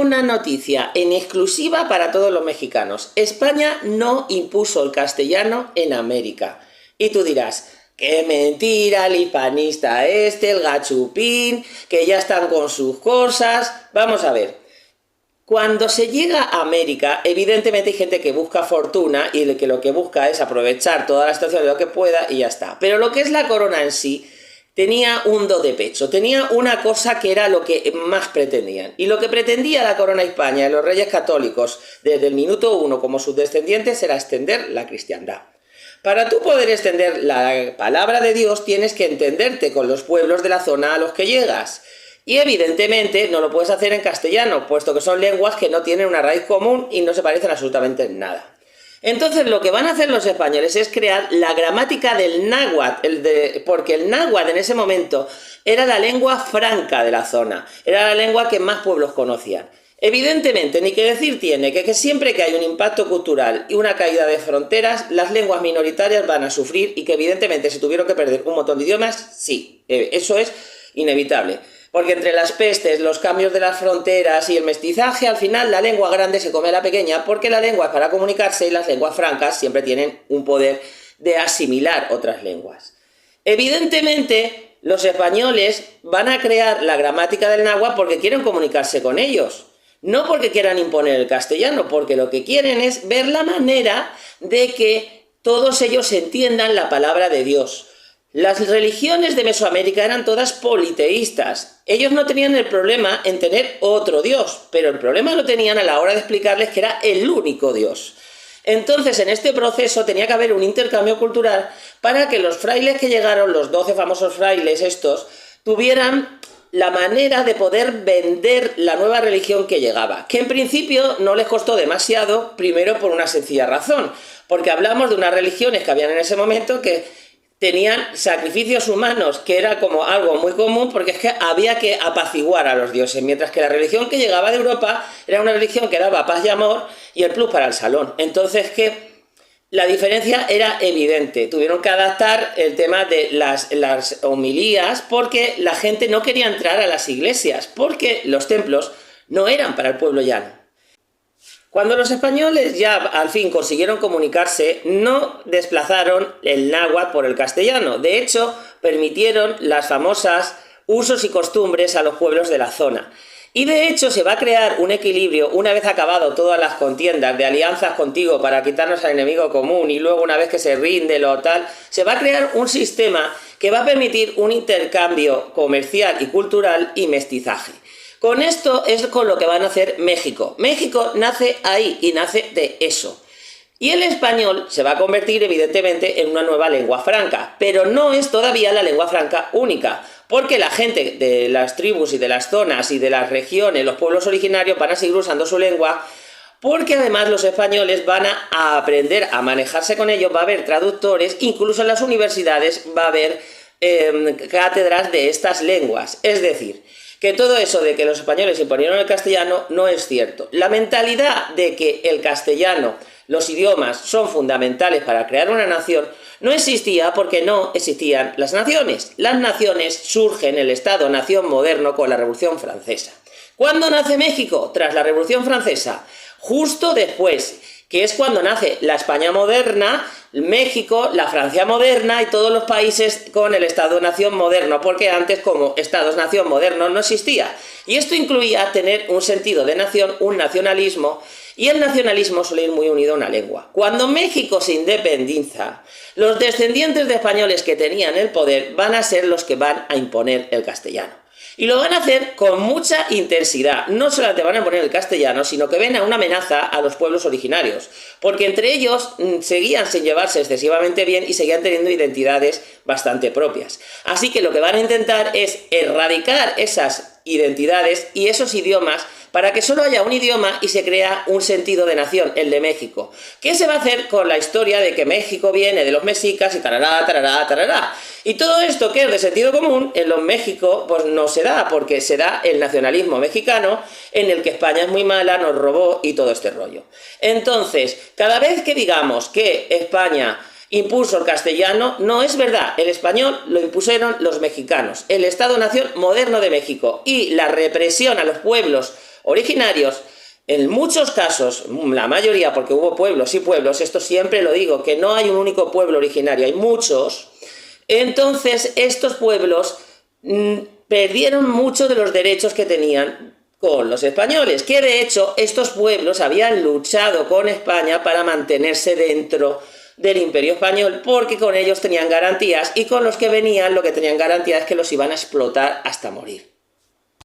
una noticia en exclusiva para todos los mexicanos. España no impuso el castellano en América. Y tú dirás, ¡qué mentira el hispanista este, el gachupín, que ya están con sus cosas! Vamos a ver. Cuando se llega a América, evidentemente hay gente que busca fortuna y que lo que busca es aprovechar toda la situación de lo que pueda y ya está. Pero lo que es la corona en sí, tenía un do de pecho, tenía una cosa que era lo que más pretendían. Y lo que pretendía la corona de España y los reyes católicos desde el minuto uno como sus descendientes era extender la cristiandad. Para tú poder extender la palabra de Dios tienes que entenderte con los pueblos de la zona a los que llegas. Y evidentemente no lo puedes hacer en castellano, puesto que son lenguas que no tienen una raíz común y no se parecen absolutamente en nada. Entonces lo que van a hacer los españoles es crear la gramática del náhuatl, porque el náhuatl en ese momento era la lengua franca de la zona, era la lengua que más pueblos conocían. Evidentemente, ni que decir tiene que siempre que hay un impacto cultural y una caída de fronteras, las lenguas minoritarias van a sufrir y que evidentemente se tuvieron que perder un montón de idiomas, sí, eso es inevitable. Porque entre las pestes, los cambios de las fronteras y el mestizaje, al final la lengua grande se come a la pequeña, porque la lengua es para comunicarse y las lenguas francas siempre tienen un poder de asimilar otras lenguas. Evidentemente, los españoles van a crear la gramática del náhuatl porque quieren comunicarse con ellos. No porque quieran imponer el castellano, porque lo que quieren es ver la manera de que todos ellos entiendan la palabra de Dios. Las religiones de Mesoamérica eran todas politeístas. Ellos no tenían el problema en tener otro Dios, pero el problema lo tenían a la hora de explicarles que era el único Dios. Entonces, en este proceso tenía que haber un intercambio cultural para que los frailes que llegaron, los 12 famosos frailes estos, tuvieran la manera de poder vender la nueva religión que llegaba, que en principio no les costó demasiado, primero por una sencilla razón, porque hablamos de unas religiones que habían en ese momento que tenían sacrificios humanos, que era como algo muy común, porque es que había que apaciguar a los dioses, mientras que la religión que llegaba de Europa era una religión que daba paz y amor y el plus para el salón. Entonces, que la diferencia era evidente. Tuvieron que adaptar el tema de las homilías, porque la gente no quería entrar a las iglesias, porque los templos no eran para el pueblo llano. Cuando los españoles ya al fin consiguieron comunicarse, no desplazaron el náhuatl por el castellano. De hecho, permitieron las famosas usos y costumbres a los pueblos de la zona. Y de hecho se va a crear un equilibrio una vez acabado todas las contiendas de alianzas contigo para quitarnos al enemigo común y luego una vez que se rinde lo tal, se va a crear un sistema que va a permitir un intercambio comercial y cultural y mestizaje. Con esto es con lo que van a hacer México. México nace ahí y nace de eso. Y el español se va a convertir evidentemente en una nueva lengua franca, pero no es todavía la lengua franca única, porque la gente de las tribus y de las zonas y de las regiones, los pueblos originarios van a seguir usando su lengua, porque además los españoles van a aprender a manejarse con ellos, va a haber traductores, incluso en las universidades va a haber cátedras de estas lenguas, es decir, que todo eso de que los españoles imponieron el castellano no es cierto. La mentalidad de que el castellano, los idiomas son fundamentales para crear una nación no existía porque no existían las naciones. Las naciones surgen en el Estado-nación moderno con la Revolución Francesa. ¿Cuándo nace México? Tras la Revolución Francesa. Justo después, que es cuando nace la España moderna, México, la Francia moderna y todos los países con el Estado-nación moderno, porque antes como Estados-nación moderno no existía. Y esto incluía tener un sentido de nación, un nacionalismo, y el nacionalismo suele ir muy unido a una lengua. Cuando México se independiza, los descendientes de españoles que tenían el poder van a ser los que van a imponer el castellano. Y lo van a hacer con mucha intensidad. No solamente van a imponer el castellano, sino que ven a una amenaza a los pueblos originarios. Porque entre ellos seguían sin llevarse excesivamente bien y seguían teniendo identidades bastante propias. Así que lo que van a intentar es erradicar esas identidades y esos idiomas para que solo haya un idioma y se crea un sentido de nación, el de México. ¿Qué se va a hacer con la historia de que México viene de los mexicas y tarará, tarará, tarará? Y todo esto que es de sentido común, en los México pues no se da, porque se da el nacionalismo mexicano, en el que España es muy mala, nos robó y todo este rollo. Entonces, cada vez que digamos que España impuso el castellano, no es verdad. El español lo impusieron los mexicanos, el Estado-nación moderno de México, y la represión a los pueblos originarios, en muchos casos, la mayoría, porque hubo pueblos y pueblos, esto siempre lo digo, que no hay un único pueblo originario, hay muchos. Entonces estos pueblos perdieron muchos de los derechos que tenían con los españoles, que de hecho estos pueblos habían luchado con España para mantenerse dentro del Imperio Español, porque con ellos tenían garantías y con los que venían lo que tenían garantía es que los iban a explotar hasta morir.